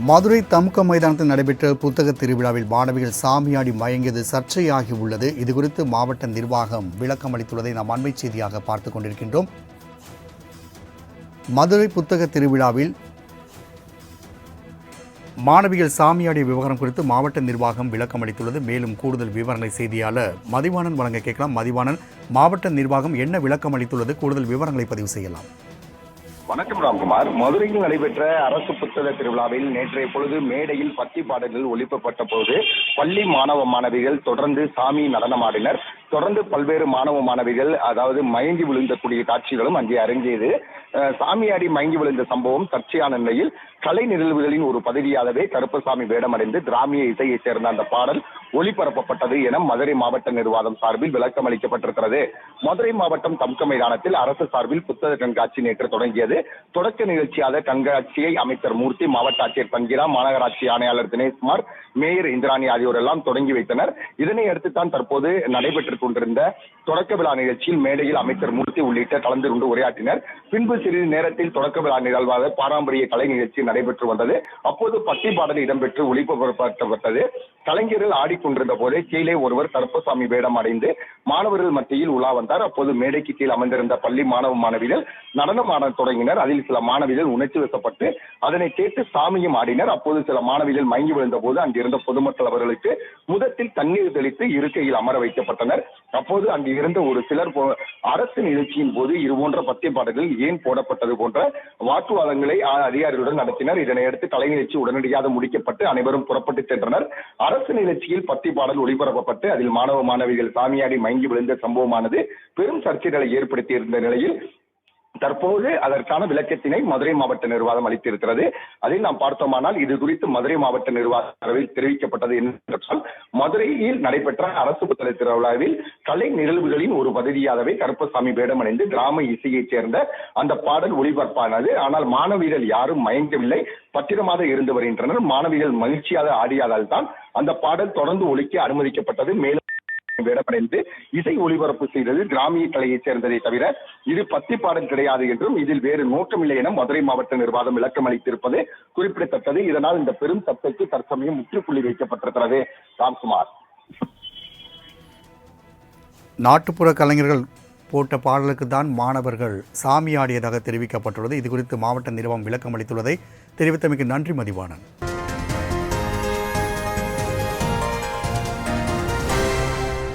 மதுரை தமுக மைதானத்தில் நடைபெற்ற புத்தக திருவிழாவில் மாணவிகள் சாமியாடி மயங்கியது சர்ச்சையாகி உள்ளது. இதுகுறித்து மாவட்ட நிர்வாகம் விளக்கம் அளித்துள்ளதை நாம் அண்மை செய்தியாக பார்த்துக் கொண்டிருக்கின்றோம். மதுரை புத்தக திருவிழாவில் மாணவிகள் சாமியாடிய விவகாரம் குறித்து மாவட்ட நிர்வாகம் விளக்கம் அளித்துள்ளது. மேலும் கூடுதல் விவரங்களை செய்தியாளர் மதிவாணன் வழங்க கேட்கலாம். மதிவாணன், மாவட்ட நிர்வாகம் என்ன விளக்கம் அளித்துள்ளது? கூடுதல் விவரங்களை பதிவு செய்யலாம். வணக்கம் ராம்குமார். மதுரையில் நடைபெற்ற அரசு புத்தக திருவிழாவில் நேற்றைய பொழுது மேடையில் பக்தி பாடல்கள் ஒலிக்கப்பட்ட போது பள்ளி மாணவ மாணவிகள் தொடர்ந்து சாமி நடனமாடினர். தொடர்ந்து பல்வேறு மாணவ மாணவிகள் அதாவது மயங்கி விழுந்தக்கூடிய காட்சிகளும் அங்கே அரங்கேது. சாமியாடி மயங்கி விழுந்த சம்பவம் சர்ச்சையான நிலையில் கலை நிகழ்வுகளின் ஒரு பகுதியாகவே கருப்பசாமி வேடமடைந்து கிராமிய இசையைச் சேர்ந்த அந்த பாடல் ஒளிபரப்பப்பட்டது என மதுரை மாவட்ட நிர்வாகம் சார்பில் விளக்கம் அளிக்கப்பட்டிருக்கிறது. மதுரை மாவட்டம் தமுக மைதானத்தில் அரசு சார்பில் புத்தக கண்காட்சி நேற்று தொடங்கியது. தொடக்க நிகழ்ச்சியாக கண்காட்சியை அமைச்சர் மூர்த்தி, மாவட்ட ஆட்சியர் பங்கீரா, மாநகராட்சி ஆணையாளர் தினேஷ்குமார், மேயர் இந்திராணி ஆகியோர் எல்லாம் தொடங்கி வைத்தனர். இதனை அடுத்துத்தான் தற்போது நடைபெற்றுக் கொண்டிருந்த தொடக்க விழா நிகழ்ச்சியில் மேடையில் அமைச்சர் மூர்த்தி உள்ளிட்ட கலந்து கொண்டு உரையாற்றினர். பின்பு சிறிது நேரத்தில் தொடக்க விழா நிகழ்வாக பாரம்பரிய கலை நிகழ்ச்சி நடைபெற்று வந்தது. அப்போது பட்டி பாடல் இடம்பெற்று ஒளிபரப்பப்பட்டது. கலைஞர்கள் ஆடிக்கொண்டிருந்த போதே கீழே ஒருவர் கருப்பசாமி வேடம் அடைந்து மாணவர்கள் மத்தியில் உலா வந்தார். அப்போது மேடைக்கு கீழ் அமர்ந்திருந்த பள்ளி மாணவ மாணவிகள் நடனம் ஆட தொடங்கினர். அதில் சில மாணவிகள் உணர்ச்சி வசப்பட்டு அதனை கேட்டு சாமியும் ஆடினர். அப்போது சில மாணவிகள் மயங்கி விழுந்த போது அங்கிருந்த பொதுமக்கள் அவர்களுக்கு முதத்தில் தண்ணீர் தெளித்து இருக்கையில் அமர வைக்கப்பட்டனர். அப்போது அங்கு இருந்த ஒரு சிலர் அரசு நிகழ்ச்சியின் போது இதுபோன்ற பத்திய பாடல்கள் ஏன் போடப்பட்டது போன்ற வாக்குவாதங்களை அதிகாரிகளுடன் நடத்தினர். இதனையடுத்து கலை நிகழ்ச்சி உடனடியாக முடிக்கப்பட்டு அனைவரும் புறப்பட்டு சென்றனர். அரசு நிகழ்ச்சியில் பத்தி பாடல் ஒளிபரப்பப்பட்டு அதில் மாணவ மாணவிகள் சாமியாடி மயங்கி விழுந்த சம்பவமானது பெரும் சர்ச்சைகளை ஏற்படுத்தியிருந்த நிலையில் தற்போது அதற்கான விளக்கத்தினை மதுரை மாவட்ட நிர்வாகம் அளித்திருக்கிறது. அதில் நாம் பார்த்தோமானால் இது குறித்து மதுரை மாவட்ட நிர்வாகத்தில் தெரிவிக்கப்பட்டது என்னவென்றால், மதுரையில் நடைபெற்ற அரசு புத்தக திருவிழாவில் கலை நிகழ்வுகளின் ஒரு பகுதியாகவே கருப்பசாமி வேடமடைந்து கிராம இசையைச் சேர்ந்த அந்த பாடல் ஒளிபரப்பானது. ஆனால் மாணவிகள் யாரும் மயங்கவில்லை, பத்திரமாக இருந்து வருகின்றனர். மாணவிகள் மகிழ்ச்சியாக ஆடியதால் தான் அந்த பாடல் தொடர்ந்து ஒலிக்க அனுமதிக்கப்பட்டது. மேலும் வேடமடைந்து இசை ஒளிபரப்பு செய்தது கிராமிய கலையைச் சேர்ந்ததை தவிர இது பத்தி பாடல் கிடையாது என்றும் இதில் வேறு நோக்கமில்லை என மதுரை மாவட்ட நிர்வாகம் விளக்கம் அளித்திருப்பது குறிப்பிடத்தக்கது. இதனால் இந்த பெரும் சர்ச்சைக்கு தற்சமயம் முற்றுப்புள்ளி வைக்கப்பட்டிருக்கிறது. ராம்குமார், நாட்டுப்புற கலைஞர்கள் போட்ட பாடலுக்கு தான் மாணவர்கள் சாமியாடியதாக தெரிவிக்கப்பட்டுள்ளது. இது குறித்து மாவட்ட நிர்வாகம் விளக்கம் அளித்துள்ளதை தெரிவித்தமைக்கு நன்றி மதிவாணன்.